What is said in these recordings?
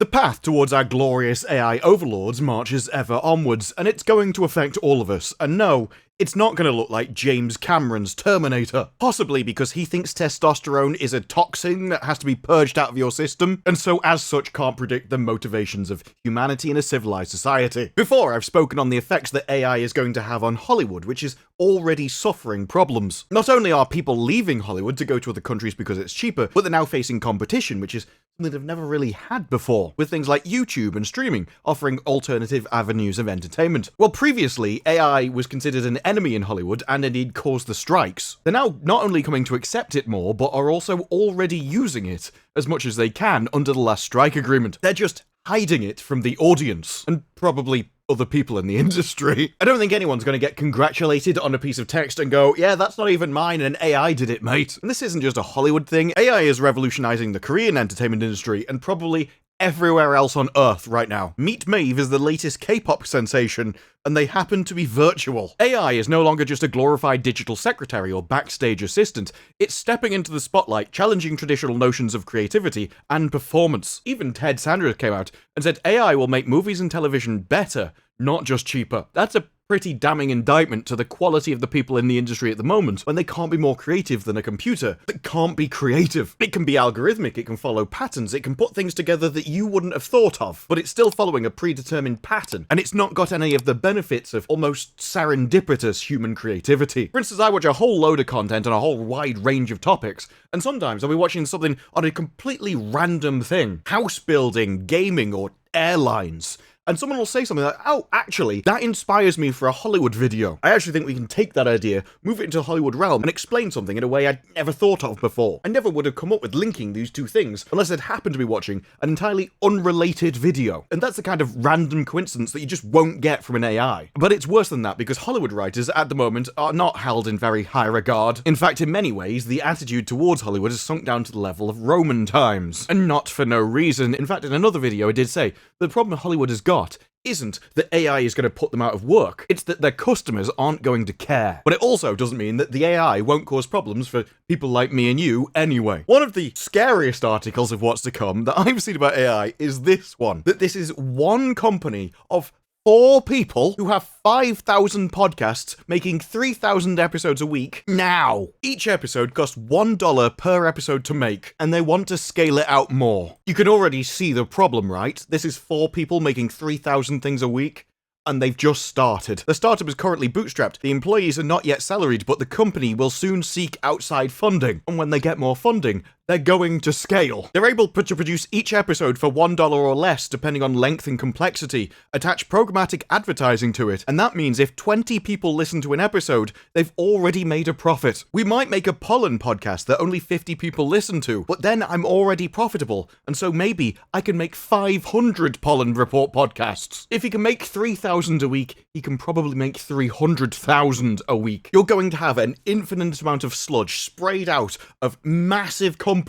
The path towards our glorious AI overlords marches ever onwards, and it's going to affect all of us. And no, it's not going to look like James Cameron's Terminator. Possibly because he thinks testosterone is a toxin that has to be purged out of your system, and so as such can't predict the motivations of humanity in a civilized society. Before, I've spoken on the effects that AI is going to have on Hollywood, which is already suffering problems. Not only are people leaving Hollywood to go to other countries because it's cheaper, but they're now facing competition, which is something they've never really had before, with things like YouTube and streaming offering alternative avenues of entertainment. Well, previously, AI was considered an enemy in Hollywood and indeed caused the strikes. They're now not only coming to accept it more, but are also already using it as much as they can under the last strike agreement. They're just hiding it from the audience, and probably other people in the industry. I don't think anyone's going to get congratulated on a piece of text and go, yeah, that's not even mine, and AI did it, mate. And this isn't just a Hollywood thing. AI is revolutionizing the Korean entertainment industry and probably everywhere else on Earth right now. Meet Maeve is the latest K-pop sensation, and they happen to be virtual. AI is no longer just a glorified digital secretary or backstage assistant. It's stepping into the spotlight, challenging traditional notions of creativity and performance. Even Ted Sanders came out and said AI will make movies and television better, not just cheaper. That's a pretty damning indictment to the quality of the people in the industry at the moment, when they can't be more creative than a computer that can't be creative. It can be algorithmic, it can follow patterns, it can put things together that you wouldn't have thought of, but it's still following a predetermined pattern, and it's not got any of the benefits of almost serendipitous human creativity. For instance, I watch a whole load of content on a whole wide range of topics, and sometimes I'll be watching something on a completely random thing. House building, gaming, or airlines. And someone will say something like, oh, actually, that inspires me for a Hollywood video. I actually think we can take that idea, move it into the Hollywood realm, and explain something in a way I'd never thought of before. I never would have come up with linking these two things unless I'd happened to be watching an entirely unrelated video. And that's the kind of random coincidence that you just won't get from an AI. But it's worse than that, because Hollywood writers at the moment are not held in very high regard. In fact, in many ways, the attitude towards Hollywood has sunk down to the level of Roman times. And not for no reason. In fact, in another video I did say, the problem Hollywood has got isn't that AI is going to put them out of work, it's that their customers aren't going to care. But it also doesn't mean that the AI won't cause problems for people like me and you anyway. One of the scariest articles of what's to come that I've seen about AI is this one, that this is one company of 4 people who have 5,000 podcasts making 3,000 episodes a week now. Each episode costs $1 per episode to make, and they want to scale it out more. You can already see the problem, right? This is 4 people making 3,000 things a week, and they've just started. The startup is currently bootstrapped. The employees are not yet salaried, but the company will soon seek outside funding. And when they get more funding, they're going to scale. They're able to produce each episode for $1 or less, depending on length and complexity, attach programmatic advertising to it, and that means if 20 people listen to an episode, they've already made a profit. We might make a pollen podcast that only 50 people listen to, but then I'm already profitable, and so maybe I can make 500 pollen report podcasts. If he can make 3,000 a week, he can probably make 300,000 a week. You're going to have an infinite amount of sludge sprayed out of massive companies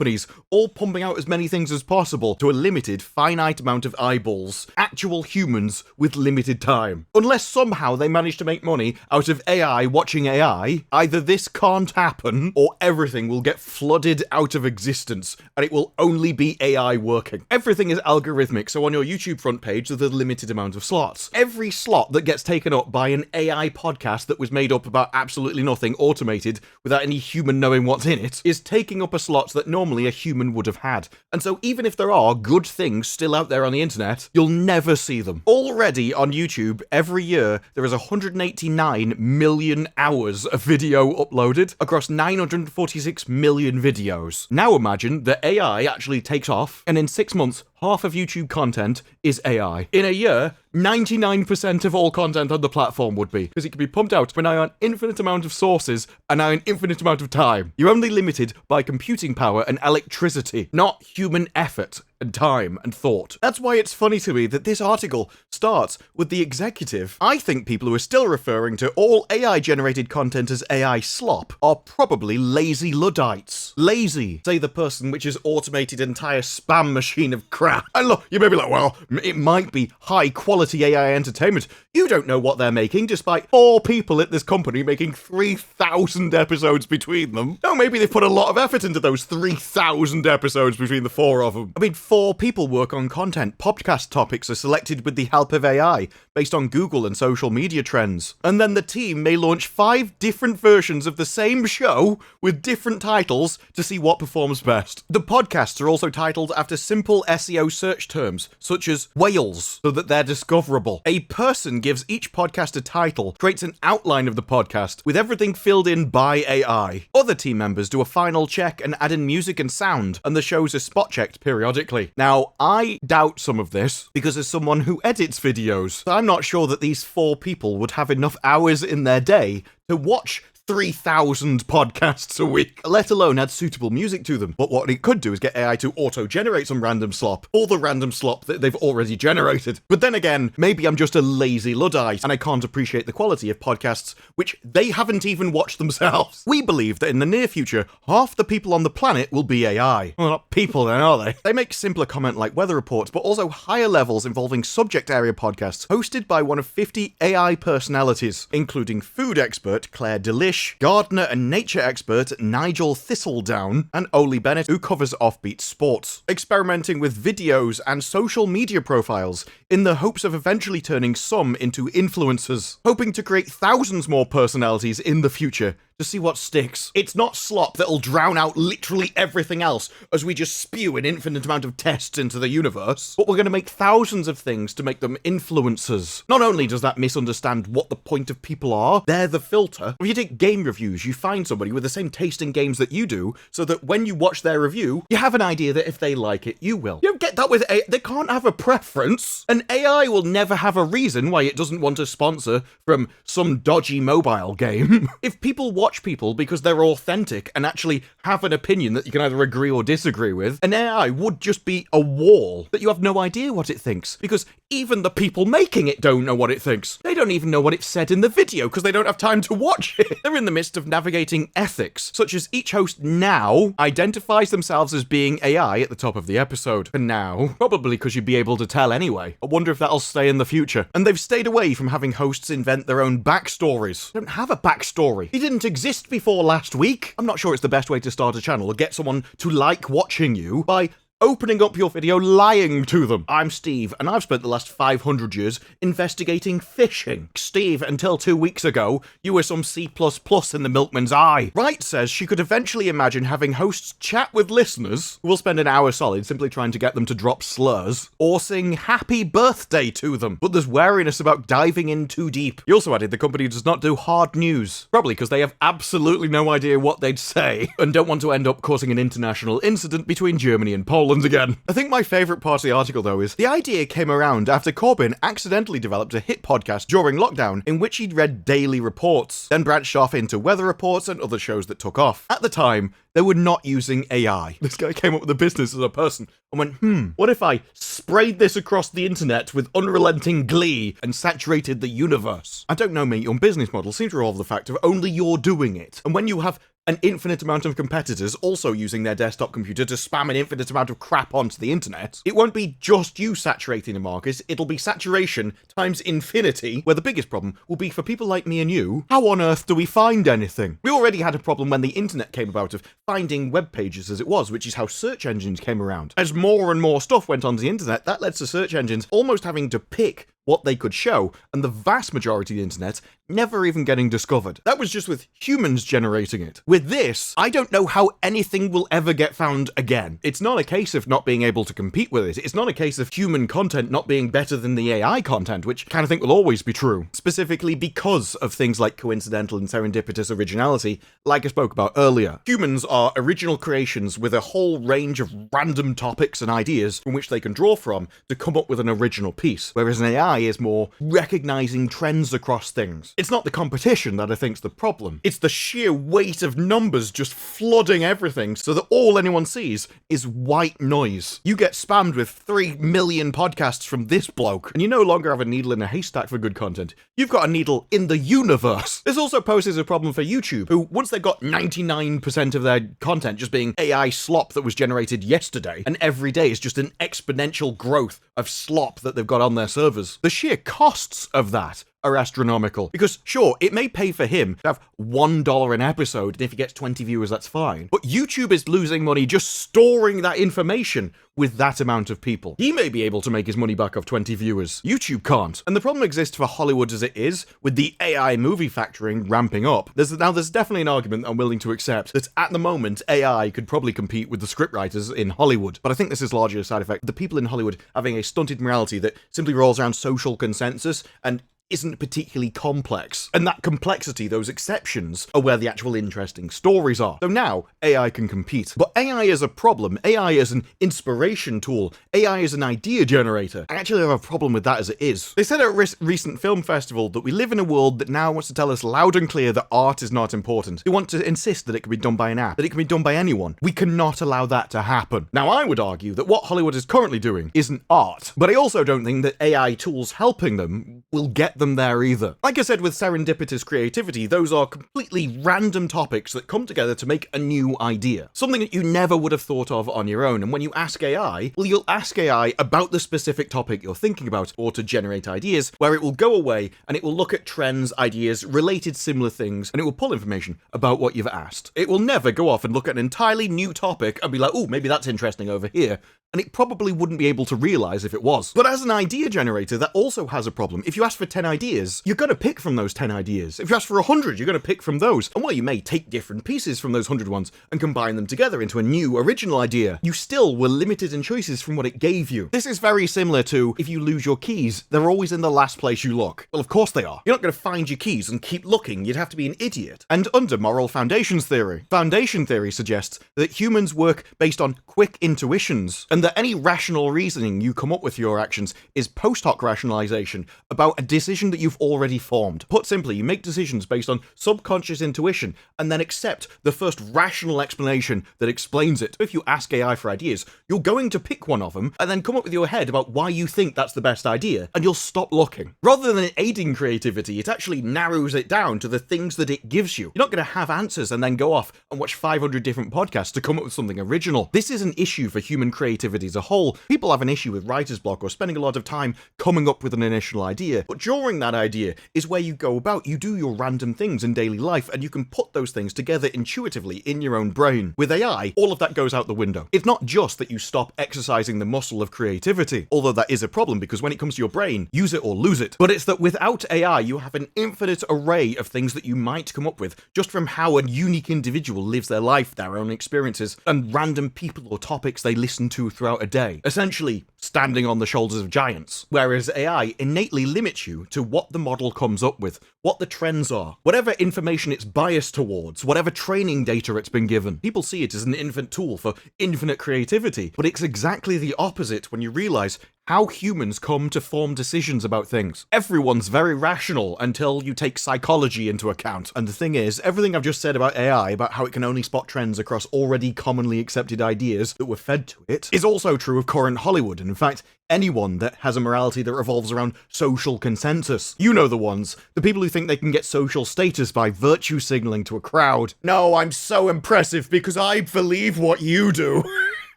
all pumping out as many things as possible to a limited, finite amount of eyeballs. Actual humans with limited time. Unless somehow they manage to make money out of AI watching AI, either this can't happen, or everything will get flooded out of existence, and it will only be AI working. Everything is algorithmic, so on your YouTube front page there's a limited amount of slots. Every slot that gets taken up by an AI podcast that was made up about absolutely nothing, automated, without any human knowing what's in it, is taking up a slot that normally a human would have had. And so even if there are good things still out there on the internet, you'll never see them. Already on YouTube, every year, there is 189 million hours of video uploaded across 946 million videos. Now imagine that AI actually takes off, and in 6 months, half of YouTube content is AI. In a year, 99% of all content on the platform would be, because it can be pumped out by now an infinite amount of sources and now an infinite amount of time. You're only limited by computing power and electricity, not human effort and time and thought. That's why it's funny to me that this article starts with the executive. I think people who are still referring to all AI-generated content as AI slop are probably lazy Luddites. Lazy, say the person which has automated an entire spam machine of crap. And look, you may be like, well, it might be high-quality AI entertainment. You don't know what they're making, despite 4 people at this company making 3,000 episodes between them. No, maybe they've put a lot of effort into those 3,000 episodes between the 4 of them. I mean, 4 people work on content. Podcast topics are selected with the help of AI, based on Google and social media trends. And then the team may launch 5 different versions of the same show with different titles to see what performs best. The podcasts are also titled after simple SEO search terms, such as whales, so that they're discoverable. A person gives each podcast a title, creates an outline of the podcast, with everything filled in by AI. Other team members do a final check and add in music and sound, and the shows are spot checked periodically. Now, I doubt some of this, because as someone who edits videos, I'm not sure that these 4 people would have enough hours in their day to watch 3,000 podcasts a week, let alone add suitable music to them. But what it could do is get AI to auto-generate some random slop, or the random slop that they've already generated. But then again, maybe I'm just a lazy Luddite, and I can't appreciate the quality of podcasts which they haven't even watched themselves. We believe that in the near future, half the people on the planet will be AI. Well, not people then, are they? They make simpler content like weather reports, but also higher levels involving subject area podcasts, hosted by one of 50 AI personalities, including food expert Claire Delish, gardener and nature expert Nigel Thistledown, and Oli Bennett, who covers offbeat sports, experimenting with videos and social media profiles in the hopes of eventually turning some into influencers, hoping to create thousands more personalities in the future to see what sticks. It's not slop that'll drown out literally everything else as we just spew an infinite amount of tests into the universe, but we're going to make thousands of things to make them influencers. Not only does that misunderstand what the point of people are, they're the filter. If you take game reviews, you find somebody with the same taste in games that you do, so that when you watch their review, you have an idea that if they like it, you will. You don't get that with AI. They can't have a preference. An AI will never have a reason why it doesn't want a sponsor from some dodgy mobile game. If people watch people because they're authentic and actually have an opinion that you can either agree or disagree with, an AI would just be a wall that you have no idea what it thinks, because even the people making it don't know what it thinks. They don't even know what it said in the video because they don't have time to watch it. They're in the midst of navigating ethics, such as each host now identifies themselves as being AI at the top of the episode. For now, probably because you'd be able to tell anyway. I wonder if that'll stay in the future. And they've stayed away from having hosts invent their own backstories. They don't have a backstory. He didn't exist before last week. I'm not sure it's the best way to start a channel or get someone to like watching you by opening up your video lying to them. I'm Steve, and I've spent the last 500 years investigating fishing. Steve, until 2 weeks ago, you were some C++ in the milkman's eye. Wright says she could eventually imagine having hosts chat with listeners who will spend an hour solid simply trying to get them to drop slurs, or sing happy birthday to them. But there's wariness about diving in too deep. He also added the company does not do hard news, probably because they have absolutely no idea what they'd say, and don't want to end up causing an international incident between Germany and Poland again. I think my favourite part of the article, though, is the idea came around after Corbyn accidentally developed a hit podcast during lockdown in which he'd read daily reports, then branched off into weather reports and other shows that took off. At the time, they were not using AI. This guy came up with a business as a person and went, what if I sprayed this across the internet with unrelenting glee and saturated the universe? I don't know, mate, your business model seems to revolve the fact of only you're doing it. And when you have an infinite amount of competitors also using their desktop computer to spam an infinite amount of crap onto the internet, it won't be just you saturating the market, it'll be saturation times infinity, where the biggest problem will be for people like me and you, how on earth do we find anything? We already had a problem when the internet came about of finding web pages as it was, which is how search engines came around. As more and more stuff went onto the internet, that led to search engines almost having to pick what they could show, and the vast majority of the internet never even getting discovered. That was just with humans generating it. With this, I don't know how anything will ever get found again. It's not a case of not being able to compete with it. It's not a case of human content not being better than the AI content, which I kind of think will always be true, specifically because of things like coincidental and serendipitous originality, like I spoke about earlier. Humans are original creations with a whole range of random topics and ideas from which they can draw from to come up with an original piece, whereas an AI is more recognizing trends across things. It's not the competition that I think's the problem. It's the sheer weight of numbers just flooding everything so that all anyone sees is white noise. You get spammed with 3 million podcasts from this bloke, and you no longer have a needle in a haystack for good content. You've got a needle in the universe. This also poses a problem for YouTube, who, once they've got 99% of their content just being AI slop that was generated yesterday, and every day is just an exponential growth of slop that they've got on their servers, the sheer costs of that are astronomical. Because sure, it may pay for him to have $1 an episode, and if he gets 20 viewers, that's fine. But YouTube is losing money just storing that information with that amount of people. He may be able to make his money back off 20 viewers. YouTube can't. And the problem exists for Hollywood as it is, with the AI movie factoring ramping up. There's definitely an argument I'm willing to accept that at the moment, AI could probably compete with the scriptwriters in Hollywood. But I think this is largely a side effect. The people in Hollywood having a stunted morality that simply rolls around social consensus and isn't particularly complex. And that complexity, those exceptions, are where the actual interesting stories are. So now, AI can compete. But AI is a problem. AI is an inspiration tool. AI is an idea generator. I actually have a problem with that as it is. They said at a recent film festival that we live in a world that now wants to tell us loud and clear that art is not important. They want to insist that it can be done by an app, that it can be done by anyone. We cannot allow that to happen. Now, I would argue that what Hollywood is currently doing isn't art. But I also don't think that AI tools helping them will get them there either. Like I said with serendipitous creativity, those are completely random topics that come together to make a new idea. Something that you never would have thought of on your own. And when you ask AI, well, you'll ask AI about the specific topic you're thinking about, or to generate ideas, where it will go away and it will look at trends, ideas, related similar things, and it will pull information about what you've asked. It will never go off and look at an entirely new topic and be like, oh, maybe that's interesting over here. And it probably wouldn't be able to realize if it was. But as an idea generator, that also has a problem. If you ask for 10 ideas, you're going to pick from those 10 ideas. If you ask for 100, you're going to pick from those. And while you may take different pieces from those 100 ones and combine them together into a new original idea, you still were limited in choices from what it gave you. This is very similar to if you lose your keys, they're always in the last place you look. Well, of course they are. You're not going to find your keys and keep looking. You'd have to be an idiot. And under moral foundations theory, foundation theory suggests that humans work based on quick intuitions, and that any rational reasoning you come up with for your actions is post hoc rationalization about a decision that you've already formed. Put simply, you make decisions based on subconscious intuition and then accept the first rational explanation that explains it. If you ask AI for ideas, you're going to pick one of them and then come up with your head about why you think that's the best idea, and you'll stop looking. Rather than aiding creativity, it actually narrows it down to the things that it gives you. You're not going to have answers and then go off and watch 500 different podcasts to come up with something original. This is an issue for human creativity as a whole. People have an issue with writer's block or spending a lot of time coming up with an initial idea. But during that idea is where you go about, you do your random things in daily life, and you can put those things together intuitively in your own brain. With AI, all of that goes out the window. It's not just that you stop exercising the muscle of creativity, although that is a problem because when it comes to your brain, use it or lose it. But it's that without AI, you have an infinite array of things that you might come up with just from how a unique individual lives their life, their own experiences, and random people or topics they listen to throughout a day. Essentially, standing on the shoulders of giants. Whereas AI innately limits you to what the model comes up with, what the trends are, whatever information it's biased towards, whatever training data it's been given. People see it as an infinite tool for infinite creativity, but it's exactly the opposite when you realize how humans come to form decisions about things. Everyone's very rational until you take psychology into account. And the thing is, everything I've just said about AI, about how it can only spot trends across already commonly accepted ideas that were fed to it, is also true of current Hollywood. And in fact, anyone that has a morality that revolves around social consensus. You know the ones. The people who think they can get social status by virtue signaling to a crowd. No, I'm so impressive because I believe what you do.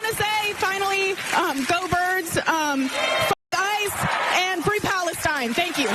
I'm gonna say, finally, go birds, ice, and free Palestine. Thank you.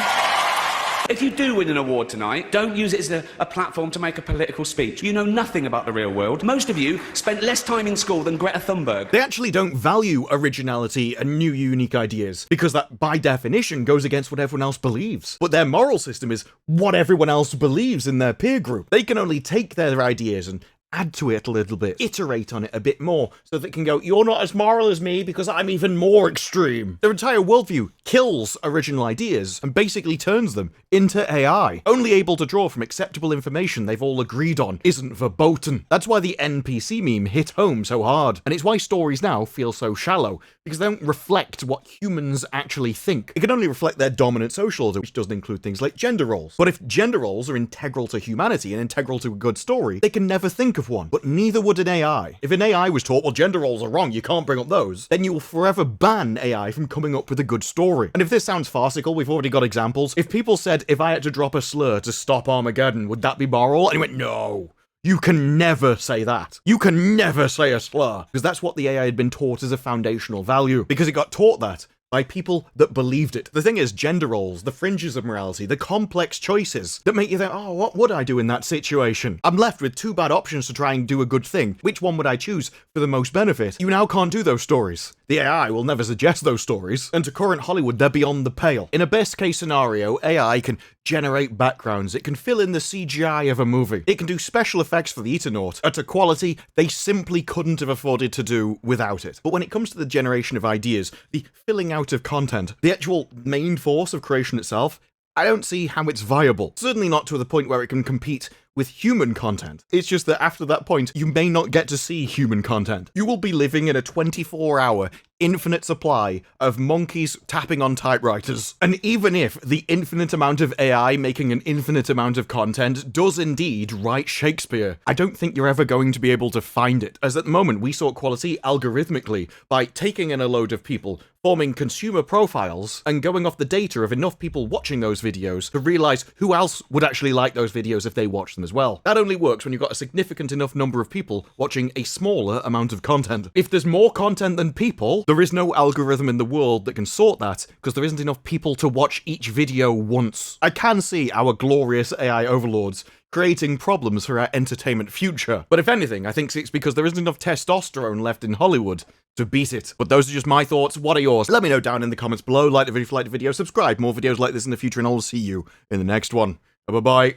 If you do win an award tonight, don't use it as a platform to make a political speech. You know nothing about the real world. Most of you spent less time in school than Greta Thunberg. They actually don't value originality and new unique ideas, because that, by definition, goes against what everyone else believes. But their moral system is what everyone else believes in their peer group. They can only take their ideas and add to it a little bit, iterate on it a bit more, so that it can go, you're not as moral as me because I'm even more extreme. Their entire worldview kills original ideas and basically turns them into AI, only able to draw from acceptable information they've all agreed on isn't verboten. That's why the NPC meme hit home so hard, and it's why stories now feel so shallow, because they don't reflect what humans actually think. It can only reflect their dominant social order, which doesn't include things like gender roles. But if gender roles are integral to humanity and integral to a good story, they can never think of one, but neither would an AI. If an AI was taught, well, gender roles are wrong, you can't bring up those, then you will forever ban AI from coming up with a good story. And if this sounds farcical, we've already got examples. If people said, if I had to drop a slur to stop Armageddon, would that be moral? And he went, no. You can never say that. You can never say a slur. Because that's what the AI had been taught as a foundational value. Because it got taught that, by people that believed it. The thing is, gender roles, the fringes of morality, the complex choices that make you think, oh, what would I do in that situation? I'm left with two bad options to try and do a good thing. Which one would I choose for the most benefit? You now can't do those stories. The AI will never suggest those stories, and to current Hollywood, they're beyond the pale. In a best case scenario, AI can generate backgrounds, it can fill in the CGI of a movie, it can do special effects for the Eternaught at a quality they simply couldn't have afforded to do without it. But when it comes to the generation of ideas, the filling out of content, the actual main force of creation itself, I don't see how it's viable. Certainly not to the point where it can compete with human content. It's just that after that point, you may not get to see human content. You will be living in a 24-hour infinite supply of monkeys tapping on typewriters. And even if the infinite amount of AI making an infinite amount of content does indeed write Shakespeare, I don't think you're ever going to be able to find it, as at the moment we sort quality algorithmically by taking in a load of people, forming consumer profiles, and going off the data of enough people watching those videos to realise who else would actually like those videos if they watch them as well. That only works when you've got a significant enough number of people watching a smaller amount of content. If there's more content than people, there is no algorithm in the world that can sort that, because there isn't enough people to watch each video once. I can see our glorious AI overlords creating problems for our entertainment future. But if anything, I think it's because there isn't enough testosterone left in Hollywood to beat it. But those are just my thoughts. What are yours? Let me know down in the comments below. Like the video if you like the video, subscribe. More videos like this in the future, and I'll see you in the next one. Bye-bye.